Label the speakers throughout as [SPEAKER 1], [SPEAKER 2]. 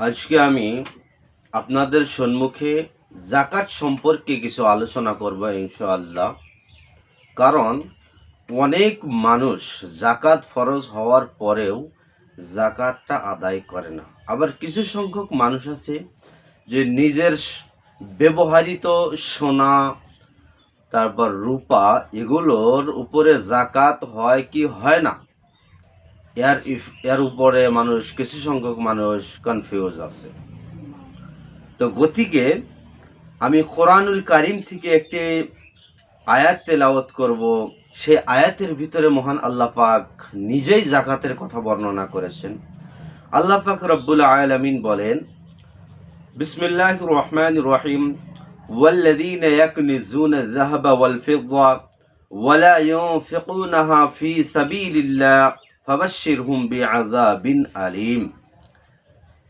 [SPEAKER 1] আজকে আমি আপনাদের সম্মুখে জাকাত সম্পর্কে কিছু আলোচনা করব ইনশাআল্লাহ। কারণ অনেক মানুষ জাকাত ফরজ হওয়ার পরেও জাকাতটা আদায় করে না। আবার কিছু সংখ্যক মানুষ আছে যে নিজের ব্যবহৃত সোনা, তারপর রূপা, এগুলোর উপরে জাকাত হয় কি হয় না, এর উপরে কিছু সংখ্যক মানুষ কনফিউজ আছে। তো গতিকে আমি কোরআনুল কারিম থেকে একটি আয়াত তেলাওয়াত করব। সেই আয়াতের ভিতরে মহান আল্লাহ পাক নিজেই জাকাতের কথা বর্ণনা করেছেন। আল্লাহ পাক রব্বুল আলামিন বলেন, বিসমিল্লাহির রহমানির রহিম, ওয়াল্লাযীনা ইয়াকনিজুনা আয-যাহাবা ওয়াল ফিদ্দা ওয়া লা ইউনফিকুনাহা ফী সাবিলিল্লাহ ফাবাশশিরহুম বিআযাবিন আলীম।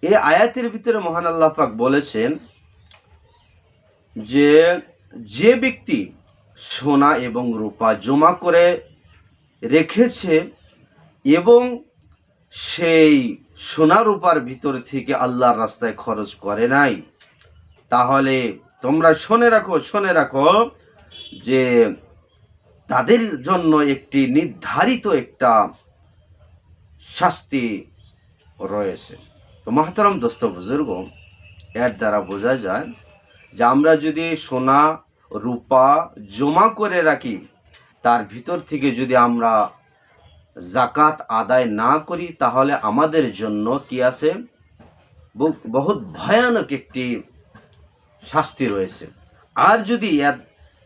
[SPEAKER 1] এই আয়াতের ভিতরে মহান আল্লাহ পাক বলেছেন যে ব্যক্তি সোনা এবং রূপা জমা করে রেখেছে এবং সেই সোনা রূপার ভিতর থেকে আল্লাহর রাস্তায় খরচ করে নাই, তাহলে তোমরা শুনে রাখো যে তাদের জন্য একটি নির্ধারিত একটা শাস্তি রয়েছে। তো মাহতারাম দোস্ত বুজুর্গ, এর দ্বারা বোঝা যায় যে আমরা যদি সোনা রূপা জমা করে রাখি, তার ভিতর থেকে যদি আমরা জাকাত আদায় না করি, তাহলে আমাদের জন্য কি আছে, বহুত ভয়ানক একটি শাস্তি রয়েছে। আর যদি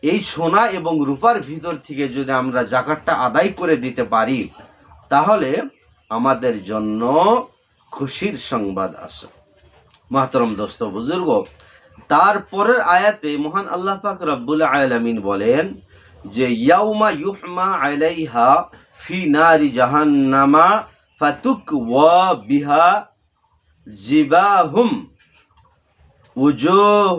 [SPEAKER 1] এই সোনা এবং রূপার ভিতর থেকে যদি আমরা জাকাতটা আদায় করে দিতে পারি, তাহলে আমাদের জন্য খুশির সংবাদ আছে। মাহতারাম দোস্ত বুজুর্গ, তারপরের আয়াতে মহান আল্লাহ পাক রব্বুল আলামিন বলেন যে ইয়াউমা ইউহমা আলাইহা ফি নারি জাহান্নামা ফাতুকওয়া বিহা জিবাহুম উজুহ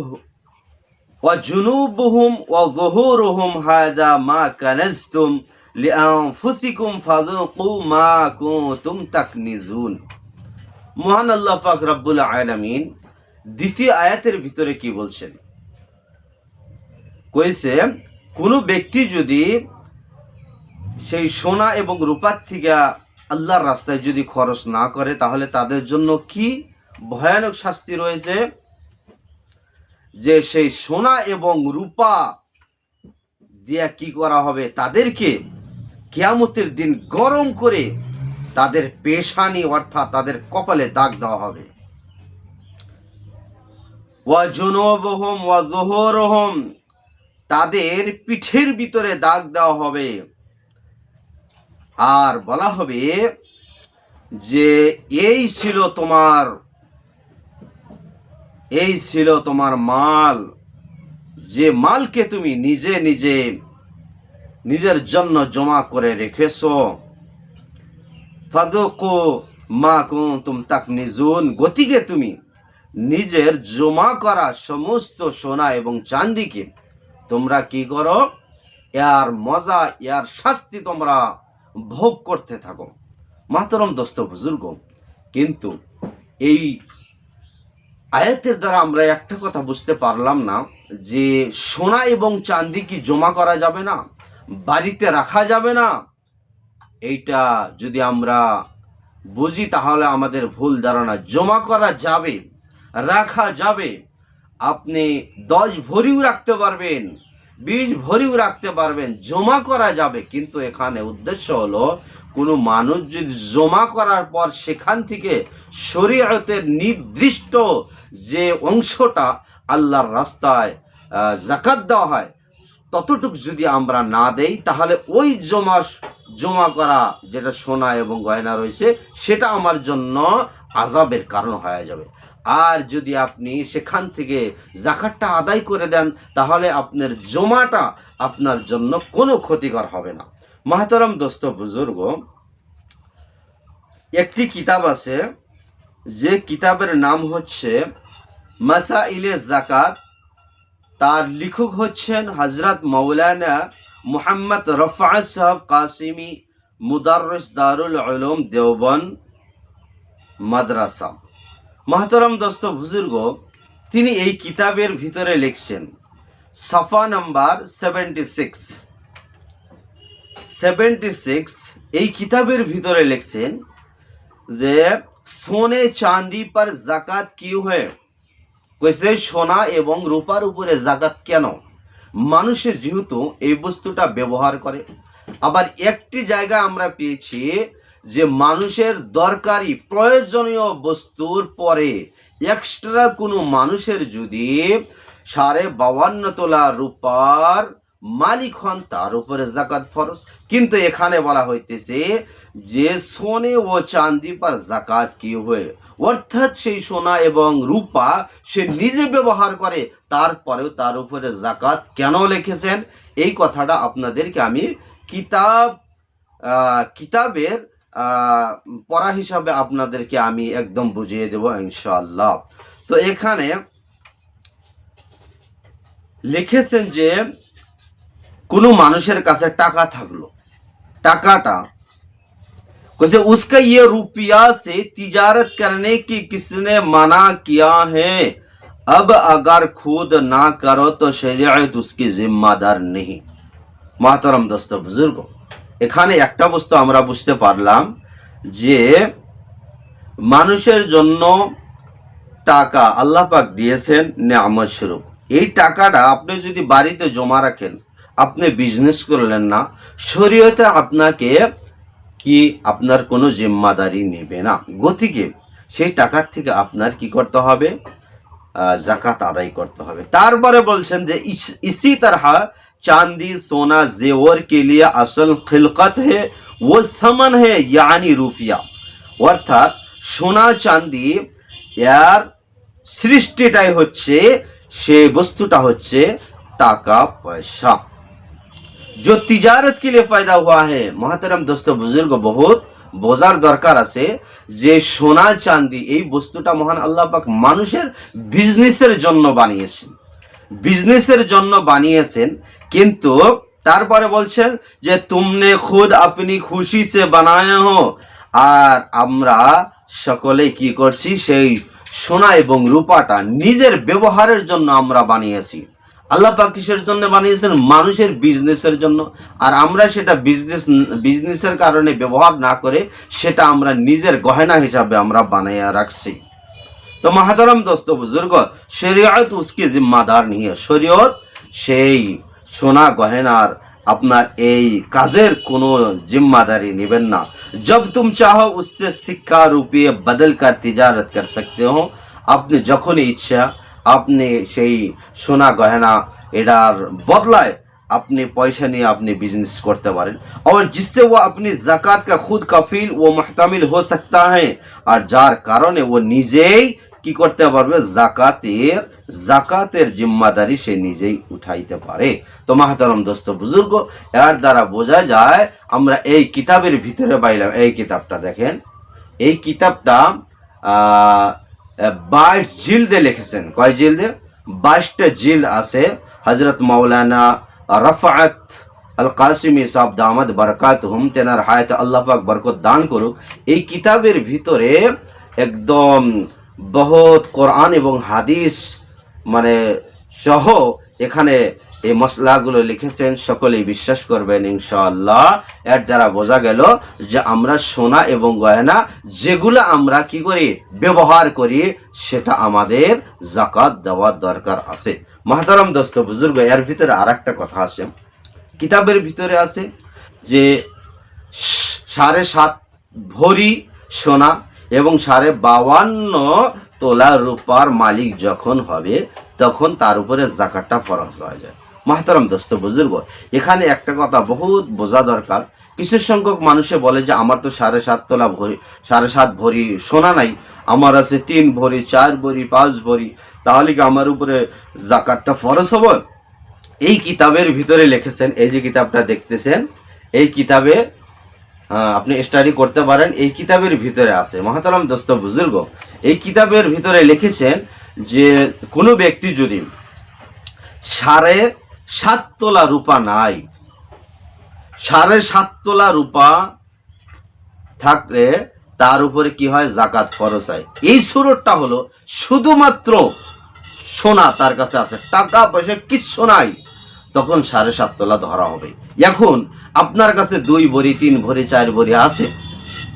[SPEAKER 1] ওয়া জুনুবুহুম ওয়া যুহুরুহুম হাযা মা কানাজতুম লিআনফুসিকুম ফাযুকু মা কুনতুম তাকনিজুন। মহান আল্লাহ পাক রব্বুল আলামিন দ্বিতীয় আয়াতের ভিতরে কি বলছেন, কইছে কোনো ব্যক্তি যদি সেই সোনা এবং রূপার থেকে আল্লাহর রাস্তায় যদি খরচ না করে, তাহলে তাদের জন্য কি ভয়ানক শাস্তি রয়েছে, যে সেই সোনা এবং রূপা দিয়া কি করা হবে, তাদেরকে কিয়ামতের দিন গরম করে তাদের পেশানি অর্থাৎ তাদের কপালে দাগ দেওয়া হবে। ওয়া জুনুবুহুম ওয়া যুহুরুহুম, তাদের পিঠের ভিতরে দাগ দেওয়া হবে। আর বলা হবে যে এই ছিল তোমার মাল, যে মালকে তুমি নিজের জন্য জমা করে রেখেছো। ফাযুকু মা কুনতুম তাকনিজুন, গতিকে তুমি নিজের জমা করা সমস্ত সোনা এবং চাঁদিকে তোমরা কি করো, এর মজা, এর শাস্তি তোমরা ভোগ করতে থাকো। মাহতারাম দোস্ত বুজুর্গ, কিন্তু এই আয়াতের দ্বারা আমরা একটা কথা বুঝতে পারলাম না, যে সোনা এবং চাঁদি কি জমা করা যাবে না, বাড়িতে রাখা যাবে না? এইটা যদি আমরা বুঝি তাহলে আমাদের ভুল ধারণা। জমা করা যাবে, রাখা যাবে। আপনি 10 ভরিও রাখতে পারবেন, 20 ভরিও রাখতে পারবেন, জমা করা যাবে। কিন্তু এখানে উদ্দেশ্য হলো, কোনো মানুষ যদি জমা করার পর সেখান থেকে শরীয়তের নির্দিষ্ট যে অংশটা আল্লাহর রাস্তায় যাকাত দেওয়া হয়, ততটুকু যদি আমরা না দেই, তাহলে ওই জমা করা যেটা সোনা এবং গয়না রয়েছে, সেটা আমার জন্য আযাবের কারণ হয়ে যাবে। আর যদি আপনি সেখান থেকে যাকাতটা আদায় করে দেন, তাহলে আপনার জমাটা আপনার জন্য কোনো ক্ষতিকর হবে না। মাহতারাম দোস্ত বুজুর্গ, একটি কিতাব আছে, যে কিতাবের নাম হচ্ছে মাসাইলে যাকাত। তার লেখক হচ্ছেন হযরত মাওলানা মুহাম্মদ রফাত সাহেব কাসিমি, মুদাররিস দারুল উলুম দেওবন্দ মাদ্রাসা। মাহতারাম দোস্ত বুজুর্গ, তিনি এই কিতাবের ভিতরে লিখছেন সাফা নাম্বার 76 এই কিতাবের ভিতরে লিখছেন যে সোনে চাঁদি पर জাকাত क्यों है, কইছে সোনা এবং রূপার উপরে জাকাত কেন? মানুষের যেহেতু এই বস্তুটা ব্যবহার করে। আবার একটি জায়গা আমরা পেয়েছি যে মানুষের দরকারি প্রয়োজনীয় বস্তুর পরে এক্সট্রা কোনো মানুষের যদি 52.5 তোলা রূপার মালিক হন তার উপরে জাকাত ফরজ। কিন্তু এখানে বলা হইতেছে যে সোনে ও চাঁদি পর জাকাত কি হয়ে, অর্থাৎ সেই সোনা এবং রূপা সে নিজে ব্যবহার করে, তারপরেও তার উপরে জাকাত কেন লিখেছেন, এই কথাটা আপনাদেরকে আমি কিতাবের পড়া হিসাবে আপনাদেরকে আমি একদম বুঝিয়ে দেব ইনশাআল্লাহ। তো এখানে লিখেছেন যে কোনো মানুষের কাছে টাকা থাকলো, টাকাটা कैसे उसका ये रुपया से तिजारत करने की किसने मना किया है? अब अगर खुद ना करो तो शरीयत उसकी जिम्मेदार नहीं। মাহতারাম দোস্ত বুজুর্গ, এখানে একটা বস্তু আমরা বুঝতে পারলাম যে মানুষের জন্য টাকা আল্লাহ পাক দিয়েছেন নিয়ামত স্বরূপ। এই টাকাটা আপনি যদি বাড়িতে জমা রাখেন, আপনি বিজনেস করলেন না, শরীয়তে আপনাকে কি আপনার কোনো জিম্মাদারি নেবে না। গতিকে সেই টাকার থেকে আপনার কি করতে হবে, জাকাত আদায় করতে হবে। তারপরে বলছেন যে ইসি তরহ চাঁদি সোনা জেওর কে লিয়ে আসল খিলকত হে ও থমন হে यानी রুপিয়া, অর্থাৎ সোনা চাঁদি এর সৃষ্টিটাই হচ্ছে, সে বস্তুটা হচ্ছে টাকা পয়সা। जो तिजारत के लिए पैदा हुआ है। मोहतरम दोस्तों बुजुर्ग, बहुत বোঝার দরকার আছে যে সোনা চাঁদি এই বস্তুটা মহান আল্লাহ পাক মানুষের বিজনেসের জন্য বানিয়েছেন, কিন্তু তারপরে বলছেন যে তুমনে খুদ আপনি খুশি সে বানায়া হো, আর আমরা সকলে কি করছি, সেই সোনা এবং রূপাটা নিজের ব্যবহারের জন্য আমরা বানিয়েছি। আল্লাহ পাক কিসের জন্য বানিয়েছেন? মানুষের বিজনেসের জন্য। আর আমরা সেটা বিজনেসের কারণে ব্যবহার না করে সেটা আমরা নিজের গহনা হিসাবে আমরা বানাইয়া রাখছি। তো মাহতারাম দোস্ত বুজুর্গ, শরীয়ত উসকি জিম্মাদার নিয়ে, শরীয়ত সেই সোনা গহনার আপনার এই কাজের কোনো জিম্মাদারি নেবেন না। जब तुम चाहो उससे सिक्का रुपये बदल कर तिजारत कर सकते हो। আপনি যখনই ইচ্ছা আপনি সেই সোনা গহনা এটার বদলায় আপনি পয়সা নিয়ে আপনি বিজনেস করতে পারেন। और जिससे वो अपनी ज़कात का खुद कफील व मुहतमिल हो सकता है, আর যার কারণে ও নিজেই কি করতে পারবে, জাকাতের জিম্মাদারি সে নিজেই উঠাইতে পারে। তো মাহতারাম দোস্ত বুজুর্গ, এর দ্বারা বোঝা যায় আমরা এই কিতাবের ভিতরে পাইলাম, এই কিতাবটা দেখেন, এই কিতাবটা 22 জিলদে লিখেছেন। কয় জিলদে? 22টা জিলদ আছে। হযরত মাওলানা রফাত আল কাসিমি সাহেব দামাত বরকাতুহুম, তেনার হায়াতে আল্লাহ পাক বরকত দান করুক, এই কিতাবের ভিতরে একদম বহুত কোরআন এবং হাদিস মানে সহ এখানে এই মশলাগুলো লিখেছেন। সকলেই বিশ্বাস করবেন ইনশাআল্লাহ। এর দ্বারা বোঝা গেল যে আমরা সোনা এবং গয়না যেগুলো আমরা কি করি, ব্যবহার করি, সেটা আমাদের জাকাত দেওয়ার দরকার আছে। মাহতারাম দোস্ত বুজুর্গ, এর ভিতরে আর একটা কথা আছে, কিতাবের ভিতরে আছে যে 7.5 ভরি সোনা এবং 52.5 তোলা রূপার মালিক যখন হবে তখন তার উপরে জাকাতটা ফরজ হয়ে যায়। মাহতারাম দোস্ত বুজুর্গ, এখানে একটা কথা বহুত বোঝা দরকার। কিছু সংখ্যক মানুষে বলে যে আমার তো 7.5 ভরি সোনা নাই, আমার আছে 3 ভরি 4 ভরি 5 ভরি, তাহলে কি আমার উপরে জাকাতটা ফরজ হবে? এই কিতাবের ভিতরে লিখেছেন, এই যে কিতাবটা দেখতেছেন, এই কিতাবে আপনি স্টাডি করতে পারেন, এই কিতাবের ভিতরে আছে। মহাতারাম দোস্ত বুজুর্গ, এই কিতাবের ভিতরে লিখেছেন যে কোনো ব্যক্তি যদি 7.5 তোলা রূপা নাই, 7.5 তোলা রূপা থাকলে তার উপরে কি হয়, জাকাত ফরজ হয়। এই সুরতটা হলো শুধুমাত্র সোনা তার কাছে আছে, টাকা পয়সা কিচ্ছু নাই, তখন 7.5 তোলা ধরা হবে। এখন আপনার কাছে 2 ভরি 3 ভরি 4 ভরি আছে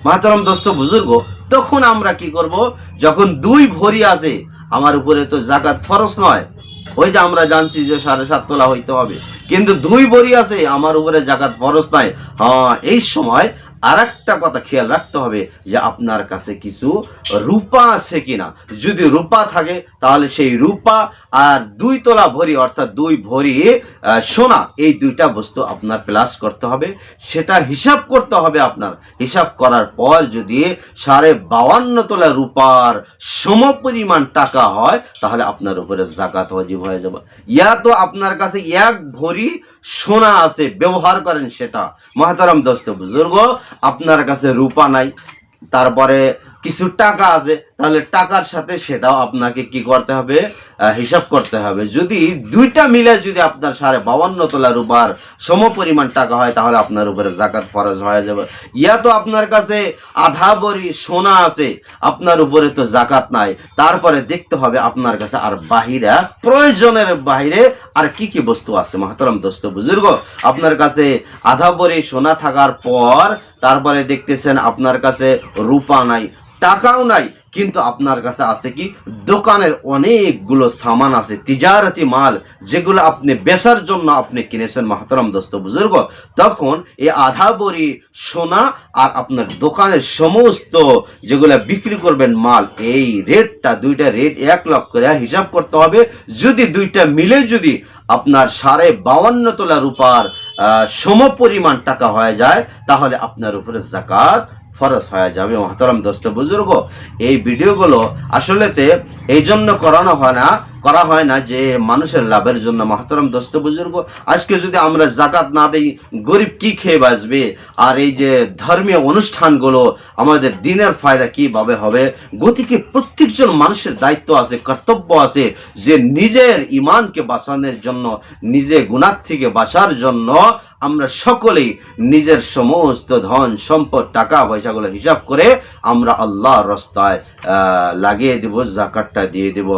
[SPEAKER 1] মাহতারাম দোস্ত বুজুর্গ, তখন আমরা কি করব, যখন 2 ভরি আছে আমার উপরে তো জাকাত ফরজ নয়, ওই যে আমরা জানছি যে 7.5 তোলা হইতে হবে, কিন্তু 2 ভরি আছে আমার উপরে জাকাত ফরজ নাই। হ্যাঁ, এই সময় আর একটা কথা খেয়াল রাখতে হবে যে আপনার কাছে কিছু রূপা আছে কিনা। যদি রূপা থাকে তাহলে সেই রূপা আর 2 তোলা ভরি অর্থাৎ 2 ভরি সোনা, এই 2টা বস্তু আপনার প্লাস করতে হবে, সেটা হিসাব করতে হবে। আপনার হিসাব করার পর যদি 52.5 তোলা রূপার সমপরিমাণ টাকা হয় তাহলে আপনার উপরে জাকাত ওয়াজিব হয়ে যাবে। ইয়া তো আপনার কাছে 1 ভরি সোনা আছে, ব্যবহার করেন সেটা। মহতারাম দোস্ত বুজুর্গ, আপনার কাছে রূপা নাই, তারপরে কিছু টাকা আছে, তাহলে টাকার সাথে সেটাও আপনাকে কি করতে হবে, হিসাব করতে হবে। যদি 2টা মিলে যদি আপনার 52.5 তোলা রূপার সমপরিমাণ টাকা হয় তাহলে আপনার উপরে জাকাত ফরজ হয়ে যাবে। ইয়া তো আপনার কাছে আধা ভরি সোনা আছে, আপনার উপরে তো জাকাত নাই, তারপরে দেখতে হবে আপনার কাছে আর বাহিরে, প্রয়োজনের বাহিরে আর কি কি বস্তু আছে। মহতরম দোস্ত বুজুর্গ, আপনার কাছে আধা ভরি সোনা থাকার পর তারপরে দেখতেছেন আপনার কাছে রূপা নাই, টাকাও নাই, কিন্তু আপনার কাছে আছে কি, দোকানের অনেকগুলো সামান আছে, তিজারতি মাল, যেগুলো আপনি বেচার জন্য আপনি কিনেছেন। মহতরম দোস্ত বুজুর্গ, তখন এই আধা ভরি সোনা আর আপনার দোকানের সমস্ত যেগুলো বিক্রি করবেন মাল, এই রেটটা, 2টা রেট 1 লাখ করে হিসাব করতে হবে। যদি 2টা মিলে যদি আপনার 52.5 তোলা রূপার সমপরিমাণ টাকা হয়ে যায় তাহলে আপনার উপরে জাকাত ফরজ হয়ে যাবে। মহতরম দোস্ত বুজুর্গ, এই ভিডিওগুলো আসলেতে এই জন্য করা হয় না যে মানুষের লাভের জন্য। মহতরম দোস্ত বুজুর্গ, আজকে যদি আমরা জাকাত না দেই, গরিব কি খেয়ে বাঁচবে? আর এই যে ধর্মীয় অনুষ্ঠানগুলো, আমাদের দিনের ফায়দা কিভাবে হবে? গতিকে প্রত্যেকজন মানুষের দায়িত্ব আছে, কর্তব্য আছে যে নিজের ইমানকে বাঁচানোর জন্য, নিজে গুনাহ থেকে বাঁচার জন্য আমরা সকলেই নিজের সমস্ত ধন সম্পদ টাকা পয়সাগুলো হিসাব করে আমরা আল্লাহর রাস্তায় লাগিয়ে দেব, জাকাতটা দিয়ে দেব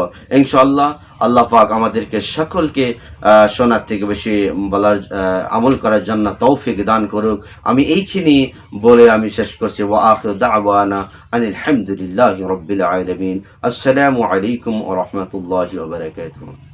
[SPEAKER 1] ইনশাআল্লাহ। আল্লাহ পাক আমাদেরকে সকলকে শোনার থেকে বেশি বলার, আমল করার জন্য তৌফিক দান করুক। আমি এইখানি বলে আমি শেষ করছি। ওয়া আখিরু দাওয়ানা আনিল হামদুলিল্লাহি রাব্বিল আলামিন। আসসালামু আলাইকুম ওয়া রাহমাতুল্লাহি ওয়া বারাকাতুহু।